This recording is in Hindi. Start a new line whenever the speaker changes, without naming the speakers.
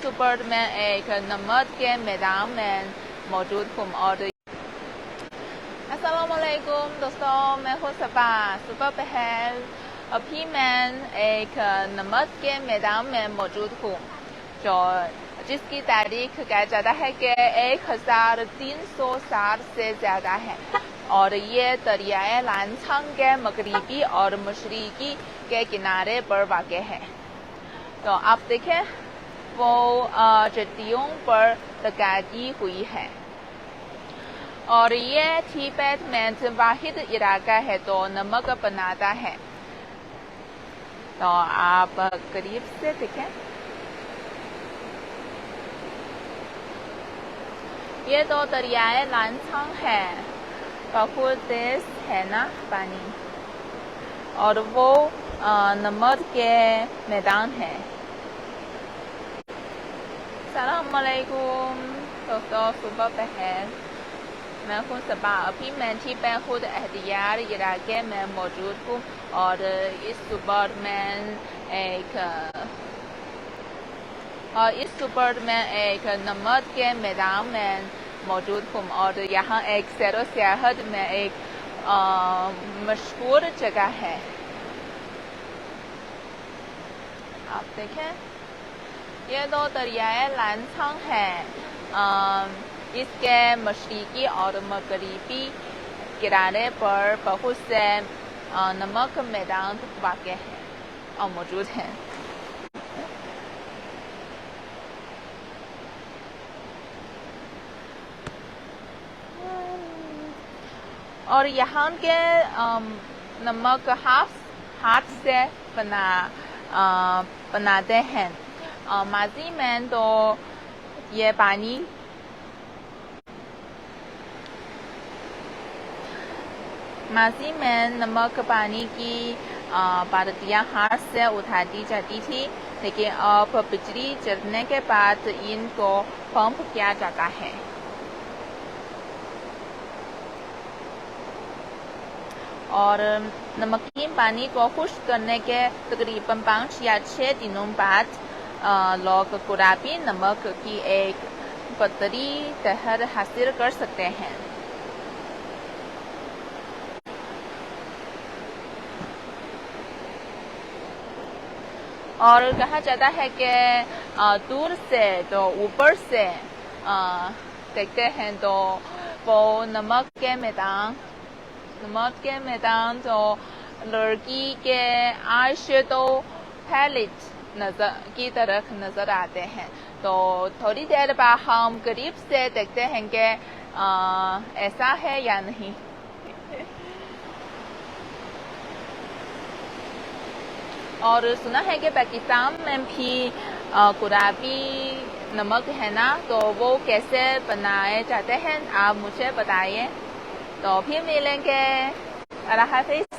इस ऊपर मैं एक नमक के मैदान में मौजूद हूँ। और अस्सलामुअलैकुम दोस्तों, मैं हूँ सबा। सुबह पहर अभी मैं एक नमक के मैदान में मौजूद हूँ, जो जिसकी तारीख कहा जाता है कि 1300 साल से ज़्यादा है। और ये दरियाए लांछांग के मगरिबी और मशरिकी के किनारे पर वाक़ है। तो आप देखें वो चट्टियों पर लगाई हुई है। और ये तिब्बत में वाहिद इलाका है तो नमक बनाता है। तो आप करीब से देखें, ये तो दरियाए लांछांग है, बहुत तेज है ना पानी, और वो नमक के मैदान है। अस्सलाम वालेकुम दोस्तों, सुबह पहर मैं हूँ सबा। अभी मैं तिब्बत अहदियार इलाके में मौजूद हूँ और इस सुबह में एक नमक के मैदान में मौजूद हूँ। और यहाँ एक सैर सियाहत में एक मशहूर जगह है। आप देखें, ये दो दरियाए लांछांग है। इसके मशरिकी और मगरिबी किनारे पर बहुत से नमक मैदान वाक़ हैं और मौजूद हैं। और यहाँ के नमक हाथ से बनाते हैं। माजी में तो ये पानी नमक पानी की बाल्टियाँ हाथ से उठाती जाती थी, लेकिन अब बिजली चलने के बाद इनको पंप किया जाता है। और नमकीन पानी को खुश्क करने के तकरीबन 5 या 6 दिनों बाद लोग गुलाबी नमक की एक बदरी तहर हासिल कर सकते हैं। और कहा जाता है कि दूर से तो ऊपर से देखते हैं तो वो नमक के मैदान तो लड़की के आईशैडो पैलेट की तरफ नजर आते हैं। तो थोड़ी देर बाद हम करीब से देखते हैं कि ऐसा है या नहीं। और सुना है कि पाकिस्तान में भी गुलाबी नमक है ना, तो वो कैसे बनाए जाते हैं आप मुझे बताइए। तो फिर मिलेंगे। अल्लाह हाफिज़।